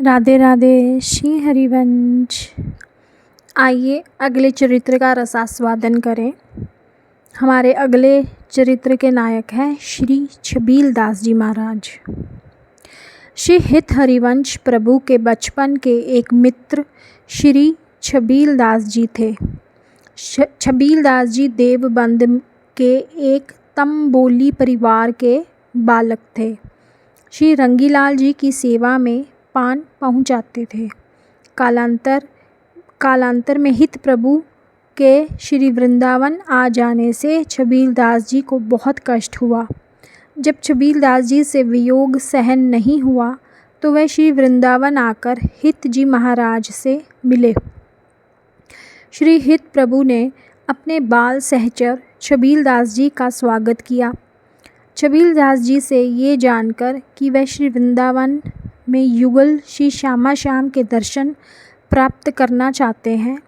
राधे राधे। श्री हरिवंश। आइए अगले चरित्र का रसास्वादन करें। हमारे अगले चरित्र के नायक हैं श्री छबील दास जी महाराज। श्री हित हरिवंश प्रभु के बचपन के एक मित्र श्री छबील दास जी थे। छबील दास जी देवबंद के एक तंबोली परिवार के बालक थे। श्री रंगीलाल जी की सेवा में पान पहुँचाते थे। कालांतर में हित प्रभु के श्री वृंदावन आ जाने से छबील दास जी को बहुत कष्ट हुआ। जब छबील दास जी से वियोग सहन नहीं हुआ तो वह श्री वृंदावन आकर हित जी महाराज से मिले। श्री हित प्रभु ने अपने बाल सहचर छबील दास जी का स्वागत किया। छबील दास जी से ये जानकर कि वह श्री वृंदावन में युगल श्री श्यामा श्याम के दर्शन प्राप्त करना चाहते हैं,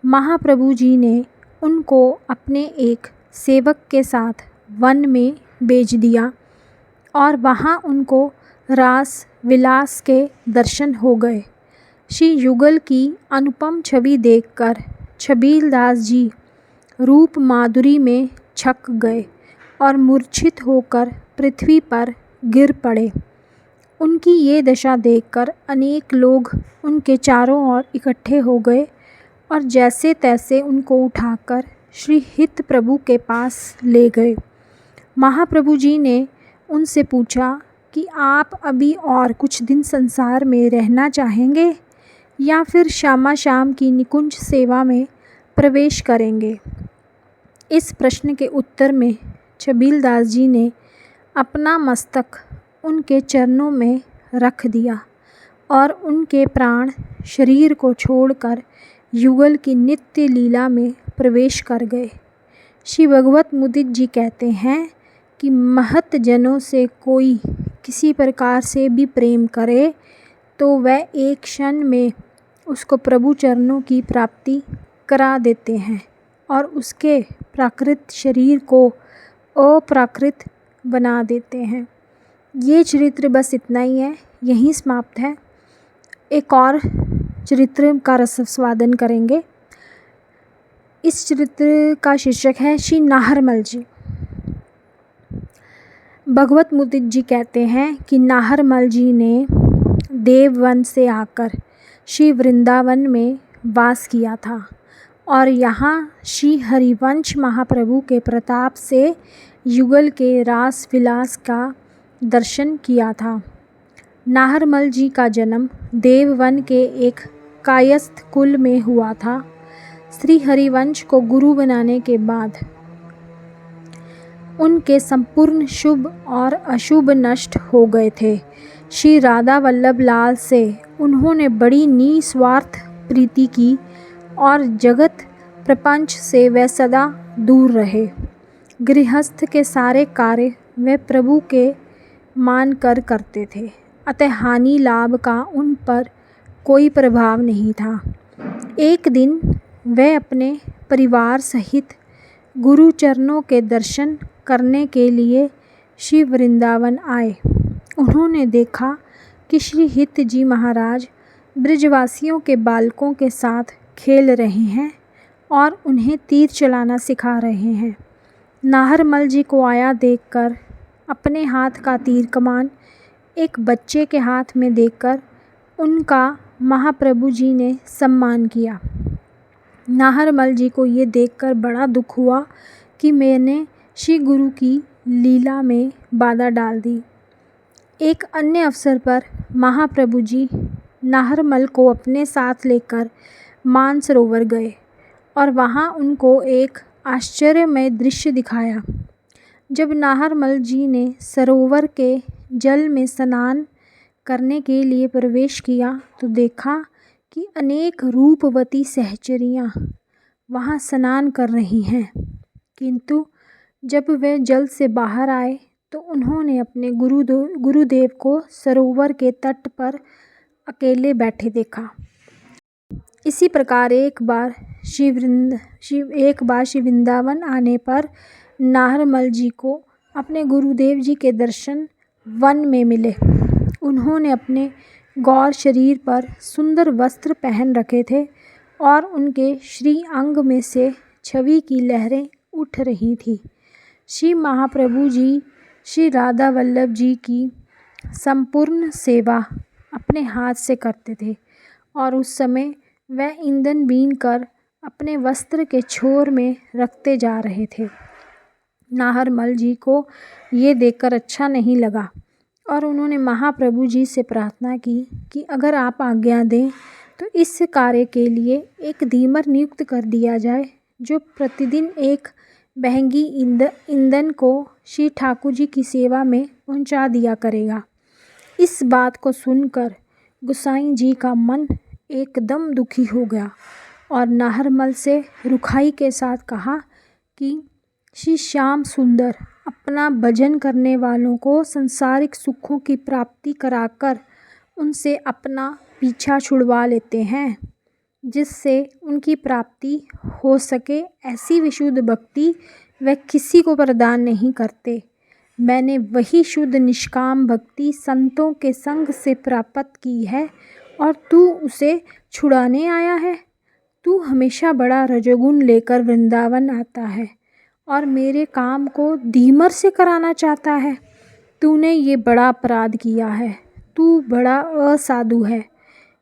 महाप्रभु जी ने उनको अपने एक सेवक के साथ वन में भेज दिया और वहाँ उनको रास विलास के दर्शन हो गए। श्री युगल की अनुपम छवि देखकर छबील दास जी रूप माधुरी में छक गए और मूर्छित होकर पृथ्वी पर गिर पड़े। उनकी ये दशा देखकर अनेक लोग उनके चारों ओर इकट्ठे हो गए और जैसे तैसे उनको उठाकर श्री हित प्रभु के पास ले गए। महाप्रभु जी ने उनसे पूछा कि आप अभी और कुछ दिन संसार में रहना चाहेंगे या फिर श्यामा श्याम की निकुंज सेवा में प्रवेश करेंगे। इस प्रश्न के उत्तर में छबील दास जी ने अपना मस्तक उनके चरणों में रख दिया और उनके प्राण शरीर को छोड़कर युगल की नित्य लीला में प्रवेश कर गए। श्री भगवत मुदित जी कहते हैं कि महत जनों से कोई किसी प्रकार से भी प्रेम करे तो वह एक क्षण में उसको प्रभु चरणों की प्राप्ति करा देते हैं और उसके प्राकृत शरीर को अप्राकृत बना देते हैं। ये चरित्र बस इतना ही है, यहीं समाप्त है। एक और चरित्र का रसास्वादन करेंगे। इस चरित्र का शीर्षक है श्री नाहरमल जी। भगवत मुदित जी कहते हैं कि नाहरमल जी ने देववन से आकर श्री वृंदावन में वास किया था और यहाँ श्री हरिवंश महाप्रभु के प्रताप से युगल के रास विलास का दर्शन किया था। नाहरमल जी का जन्म देववन के एक कायस्थ कुल में हुआ था। श्री हरिवंश को गुरु बनाने के बाद उनके संपूर्ण शुभ और अशुभ नष्ट हो गए थे। श्री राधा वल्लभ लाल से उन्होंने बड़ी निस्वार्थ प्रीति की और जगत प्रपंच से वे सदा दूर रहे। गृहस्थ के सारे कार्य वे प्रभु के मान कर करते थे, अतः हानि लाभ का उन पर कोई प्रभाव नहीं था। एक दिन वे अपने परिवार सहित गुरु चरणों के दर्शन करने के लिए श्री वृंदावन आए। उन्होंने देखा कि श्री हित जी महाराज ब्रजवासियों के बालकों के साथ खेल रहे हैं और उन्हें तीर चलाना सिखा रहे हैं। नाहरमल जी को आया देखकर अपने हाथ का तीर कमान एक बच्चे के हाथ में देकर उनका महाप्रभु जी ने सम्मान किया। नाहरमल जी को ये देखकर बड़ा दुख हुआ कि मैंने श्री गुरु की लीला में बाधा डाल दी। एक अन्य अवसर पर महाप्रभु जी नाहरमल को अपने साथ लेकर मानसरोवर गए और वहाँ उनको एक आश्चर्यमय दृश्य दिखाया। जब नाहरमल जी ने सरोवर के जल में स्नान करने के लिए प्रवेश किया तो देखा कि अनेक रूपवती सहचरियाँ वहाँ स्नान कर रही हैं, किंतु जब वे जल से बाहर आए तो उन्होंने अपने गुरुदेव को सरोवर के तट पर अकेले बैठे देखा। इसी प्रकार एक बार श्री वृंदावन आने पर नाहरमल जी को अपने गुरुदेव जी के दर्शन वन में मिले। उन्होंने अपने गौर शरीर पर सुंदर वस्त्र पहन रखे थे और उनके श्री अंग में से छवि की लहरें उठ रही थी। श्री महाप्रभु जी श्री राधा वल्लभ जी की संपूर्ण सेवा अपने हाथ से करते थे और उस समय वह ईंधन बीन कर अपने वस्त्र के छोर में रखते जा रहे थे। नाहरमल जी को ये देखकर अच्छा नहीं लगा और उन्होंने महाप्रभु जी से प्रार्थना की कि अगर आप आज्ञा दें तो इस कार्य के लिए एक धीमर नियुक्त कर दिया जाए जो प्रतिदिन एक बहंगी ईंधन को श्री ठाकुर जी की सेवा में पहुंचा दिया करेगा। इस बात को सुनकर गोसाई जी का मन एकदम दुखी हो गया और नाहरमल से रुखाई के साथ कहा कि श्री श्याम सुंदर अपना भजन करने वालों को संसारिक सुखों की प्राप्ति कराकर उनसे अपना पीछा छुड़वा लेते हैं, जिससे उनकी प्राप्ति हो सके ऐसी विशुद्ध भक्ति वे किसी को प्रदान नहीं करते। मैंने वही शुद्ध निष्काम भक्ति संतों के संग से प्राप्त की है और तू उसे छुड़ाने आया है। तू हमेशा बड़ा रजोगुण लेकर वृंदावन आता है और मेरे काम को धीमर से कराना चाहता है। तूने ये बड़ा अपराध किया है, तू बड़ा असाधु है।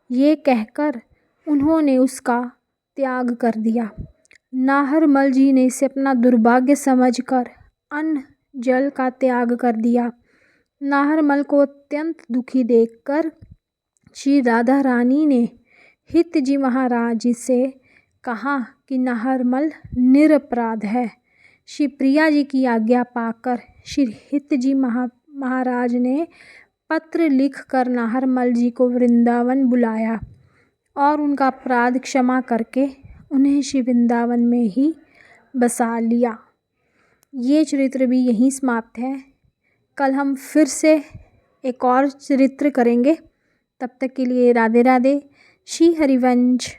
ये कहकर उन्होंने उसका त्याग कर दिया। नाहरमल जी ने इसे अपना दुर्भाग्य समझकर अन्न जल का त्याग कर दिया। नाहरमल को अत्यंत दुखी देखकर श्री राधा रानी ने हित जी महाराज जी से कहा कि नाहरमल निरपराध है। श्री प्रिया जी की आज्ञा पाकर श्री हित जी महाराज ने पत्र लिखकर नाहरमल जी को वृंदावन बुलाया और उनका अपराध क्षमा करके उन्हें श्री वृंदावन में ही बसा लिया। ये चरित्र भी यहीं समाप्त है। कल हम फिर से एक और चरित्र करेंगे। तब तक के लिए राधे राधे। श्री हरिवंश।